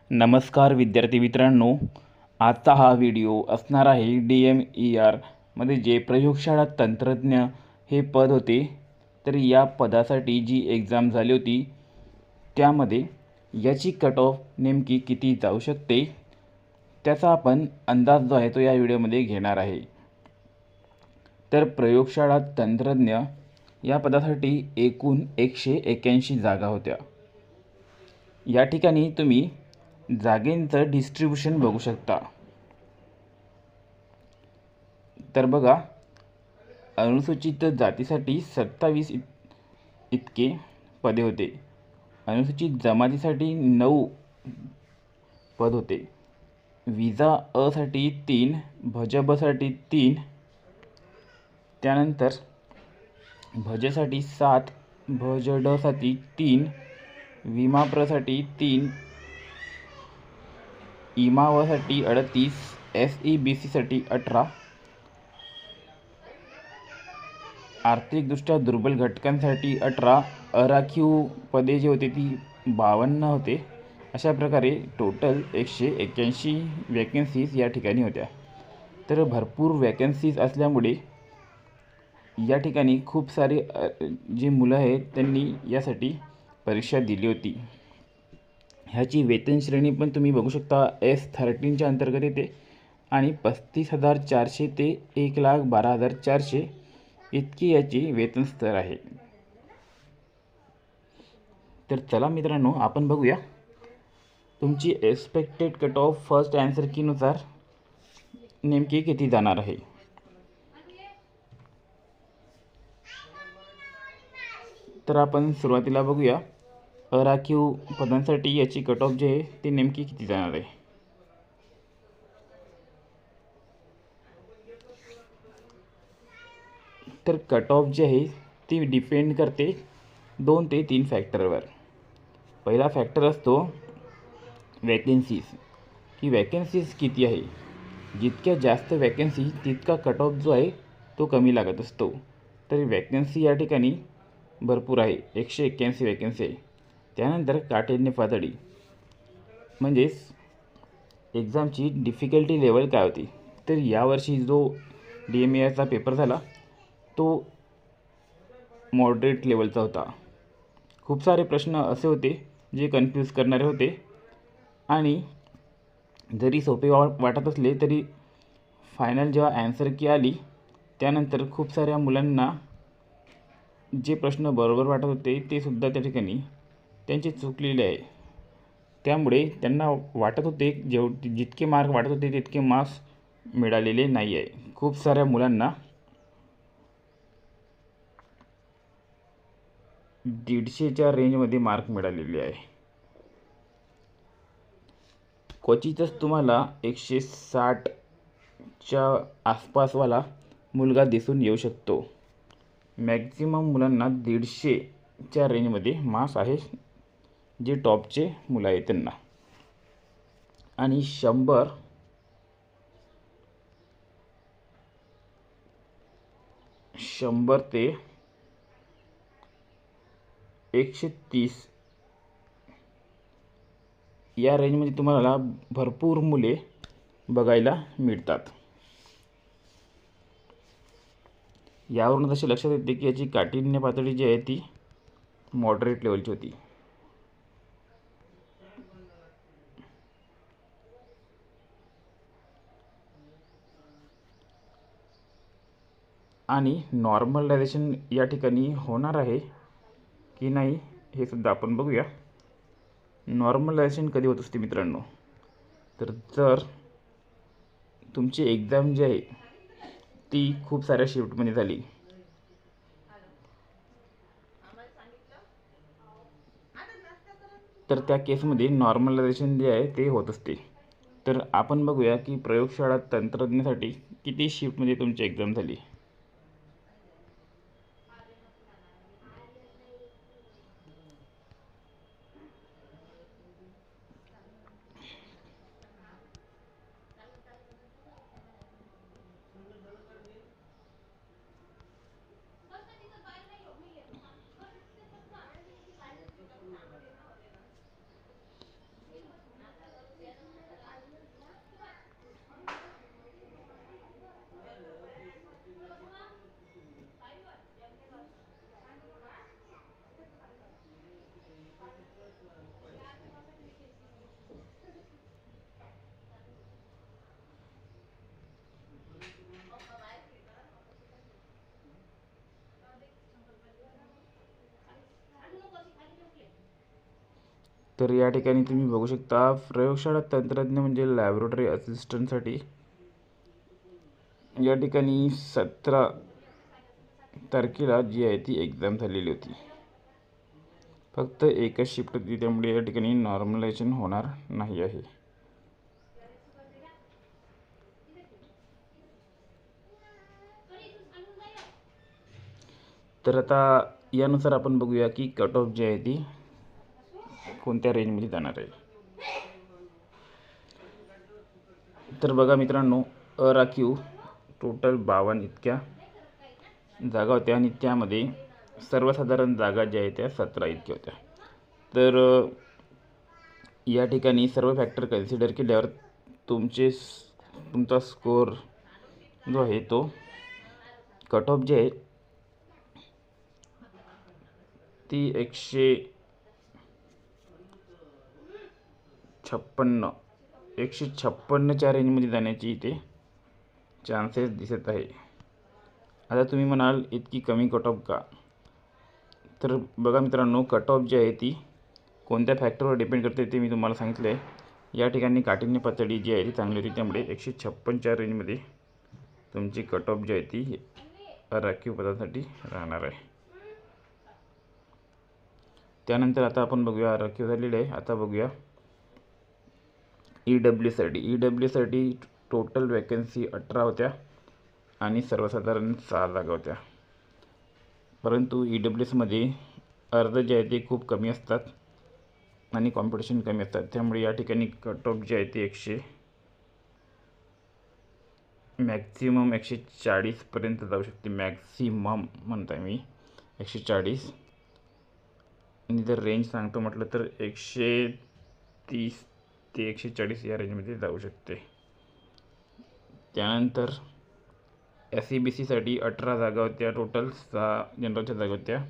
नमस्कार विद्यार्थी मित्रांनो, आजचा हा व्हिडिओ असणार आहे DMER मध्ये जे प्रयोगशाळा तंत्रज्ञ हे पद होते, तर या पदासाठी जी एक्झाम झाली होती त्यामध्ये याची कट ऑफ नेमकी किती जाऊ शकते त्याचा आपण अंदाज जो आहे तो या व्हिडिओमध्ये घेणार आहे। तर प्रयोगशाळा तंत्रज्ञ या पदासाठी एकूण 181 जागा होत्या। या ठिकाणी तुम्ही जागेंचं डिस्ट्रीब्यूशन बघू शकता। तर बघा, अनुसूचित जातीसाठी 27 इतके पदे होते, अनुसूचित जमातीसाठी 9 पद होते, विजा अ साठी 3, भज ब साठी 3, त्यानंतर भज साठी 7, भज ड साठी 3, विमा प्र साठी 3, इमा व साठी 38, SEBC साठी 18, आर्थिकदृष्ट्या दुर्बल घटकांसाठी 18, अराखीव पदे जी होती ती 52 होते। अशा प्रकारे टोटल 181 वॅकन्सीज या ठिकाणी होत्या। तर भरपूर वॅकन्सीज असल्यामुळे या ठिकाणी खूप सारे जी मुलं आहेत त्यांनी यासाठी परीक्षा दिली होती। ह्याची वेतन श्रेणी पण तुम्ही बघू शकता, S13च्या अंतर्गत येते आणि 35,400 ते 1,12,400 इतकी याची वेतन स्तर आहे। तर चला मित्रांनो, आपण बघूया तुमची expected cut off first answer कीनुसार नेमकी किती जाणार आहे। तर आपण सुरुवातीला बघूया अराखीव पदांसाठी याची कट ऑफ जी आहे ती नेमकी किती जाणार आहे। तर कट ऑफ जी आहे ती डिपेंड करते 2 ते 3 फॅक्टरवर। पहिला फॅक्टर असतो वॅकन्सीज, की वॅकन्सीज किती आहे। जितक्या जास्त वॅकन्सी तितका कट ऑफ जो आहे तो कमी लागत असतो। तर वॅकन्सी या ठिकाणी भरपूर आहे, 181 वॅकन्सी आहे। त्यानंतर काठिण्य पातळी म्हणजेच एक्झामची डिफिकल्टी लेवल काय होती। तर यावर्षी जो DMERचा पेपर झाला तो मॉडरेट लेवलचा होता। खूप सारे प्रश्न असे होते जे कन्फ्यूज करणारे होते आणि जरी सोपे वाटत असले तरी फायनल जेव्हा आन्सर की आली त्यानंतर खूप साऱ्या मुलांना जे प्रश्न बरोबर वाटत होते ते सुद्धा त्या ठिकाणी त्यांचे चुकलेले आहे। त्यामुळे त्यांना वाटत होते जितके मार्क वाटत होते तितके मार्क्स मिळालेले नाही आहे। खूप साऱ्या मुलांना 150च्या रेंजमध्ये मार्क मिळालेले आहे। क्वचितच तुम्हाला 160च्या आसपासवाला मुलगा दिसून येऊ शकतो। मॅक्झिमम मुलांना 150च्या रेंजमध्ये मार्क्स आहे, जे टॉपचे मुलं आहेत त्यांना। आणि 100 ते 130 या रेंजमध्ये तुम्हाला भरपूर मुले बघायला मिळतात। यावरून असे लक्षात येते की याची काठिण्य पातळी जी आहे ती मॉडरेट लेवलची होती। आणि नॉर्मलायझेशन या ठिकाणी होणार आहे की नाही हे सुद्धा आपण बघूया। नॉर्मलायझेशन कधी होत असते मित्रांनो, तर जर तुमची एक्झाम जी आहे ती खूप साऱ्या शिफ्टमध्ये झाली, तर त्या केसमध्ये नॉर्मलायझेशन जे आहे ते होत असते। तर आपण बघूया की प्रयोगशाळा तंत्रज्ञासाठी किती शिफ्टमध्ये तुमची एक्झाम झाली। तर या ठिकाणी तुम्ही बघू शकता प्रयोगशाळा तंत्रज्ञ म्हणजे लॅबोरेटरी असिस्टंटसाठी या ठिकाणी 17 तारखेला जी आहे ती एक्झाम झालेली होती. फक्त एकच शिफ्ट होती, त्यामुळे या ठिकाणी नॉर्मलायझेशन होणार नाही आहे. तर आता यानुसार आपण बघूया की कट ऑफ जी आहे ती कोणत्या रेंजमध्ये जाणार आहे. तर बघा मित्रांनो, अराखीव टोटल 52 इतक्या जागा होत्या आणि त्यामध्ये सर्वसाधारण जागा ज्या आहेत त्या 17 इतक्या होत्या. तर या ठिकाणी सर्व फॅक्टर कन्सिडर केल्यावर तुमचा स्कोअर जो आहे तो कट ऑफ जे आहे ती 156च्या रेंजमध्ये जाण्याची इथे चान्सेस दिसत आहे. आता तुम्ही म्हणाल इतकी कमी कट ऑफ का? तर बघा मित्रांनो, कट ऑफ जी आहे ती कोणत्या फॅक्टरवर डिपेंड करते ते मी तुम्हाला सांगितलं आहे. या ठिकाणी काठिण्य पातळी जी आहे ती चांगली होती, त्यामुळे 156च्या रेंजमध्ये तुमची कट ऑफ जी आहे ती राखीव पदासाठी राहणार आहे. त्यानंतर आता आपण बघूया राखीव झालेले आहे. आता बघूया ईडब्ल्यूसाठी टोटल वॅकन्सी 18 होत्या आणि सर्वसाधारण 6 जागा होत्या. परंतु ईडब्ल्यूएसमध्ये अर्ज जे आहे ते खूप कमी असतात आणि कॉम्पिटिशन कमी असतात, त्यामुळे या ठिकाणी कट ऑफ जे आहे ते मॅक्झिमम 140पर्यंत जाऊ शकते. मॅक्झिमम म्हणताय मी 140, आणि जर रेंज सांगतो म्हटलं तर 130 ते 140 या रेंजमध्ये जाऊ शकते. त्यानंतर SEBCसाठी 18 जागा होत्या, टोटल 6 जनरलच्या जागा होत्या.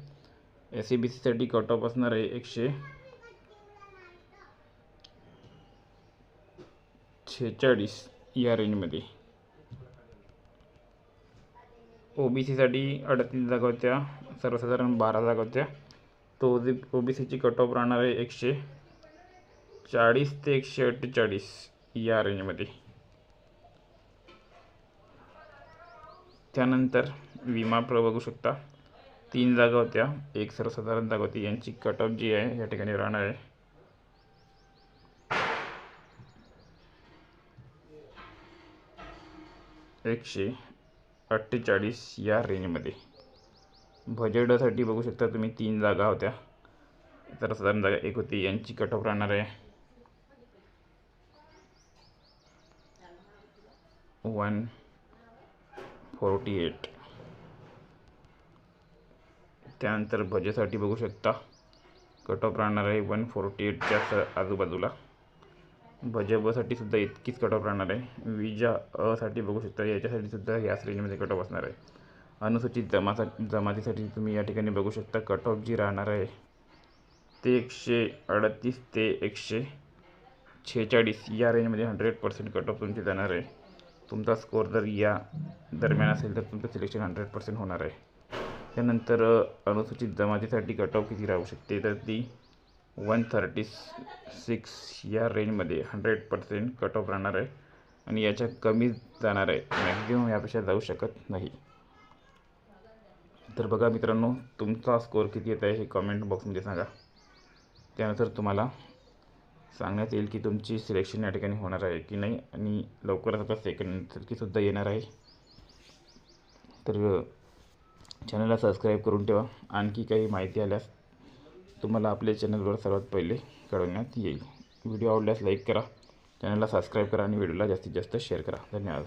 SEBCसाठी कट ऑफ असणार आहे 146 या रेंजमध्ये. OBCसाठी 38 जागा होत्या, सर्वसाधारण 12 जागा होत्या. तो OBCची कट ऑफ राहणार आहे 140 ते 148 या रेंजमध्ये. त्यानंतर विमा बघू शकता, 3 जागा होत्या, एक सर्वसाधारण जागा होती. यांची कट ऑफ जी आहे या ठिकाणी राहणार आहे 148 या रेंजमध्ये. भजडसाठी बघू शकता तुम्ही, 3 जागा होत्या, सर्वसाधारण जागा एक होती. यांची कट ऑफ राहणार आहे 148. त्यानंतर भजेसाठी बघू शकता कट ऑफ राहणार आहे 148च्या आजूबाजूला. भजे बसाठी सुद्धा इतकीच कट ऑफ राहणार आहे. विजा असाठी बघू शकता, याच्यासाठी सुद्धा याच रेंजमध्ये कट ऑफ असणार आहे. अनुसूचित जमातीसाठी तुम्ही या ठिकाणी बघू शकता कट ऑफ जी राहणार आहे ते 138 ते 146 या रेंजमध्ये 100% कट ऑफ तुमची जाणार आहे. तुमचा स्कोअर जर या दरम्यान असेल तर तुमचं सिलेक्शन 100% होणार आहे. त्यानंतर अनुसूचित जमातीसाठी कट ऑफ किती राहू शकते, तर ती 136 या रेंजमध्ये 100% कट ऑफ राहणार आहे आणि याच्या कमी जाणार आहे. मॅक्झिमम यापेक्षा जाऊ शकत नाही. तर बघा मित्रांनो, तुमचा स्कोअर किती येत आहे हे कमेंट बॉक्समध्ये सांगा. त्यानंतर तुम्हाला सांगण्यात येईल की तुमची सिलेक्शन या ठिकाणी होणार आहे की नाही, आणि लवकरच आता सेकंड सुद्धा येणार आहे. तर चॅनलला सबस्क्राईब करून ठेवा. आणखी काही माहिती आल्यास तुम्हाला आपल्या चॅनलवर सर्वात पहिले कळवण्यात येईल. व्हिडिओ आवडल्यास लाईक करा, चॅनलला सबस्क्राईब करा आणि व्हिडिओला जास्तीत जास्त शेअर करा. धन्यवाद.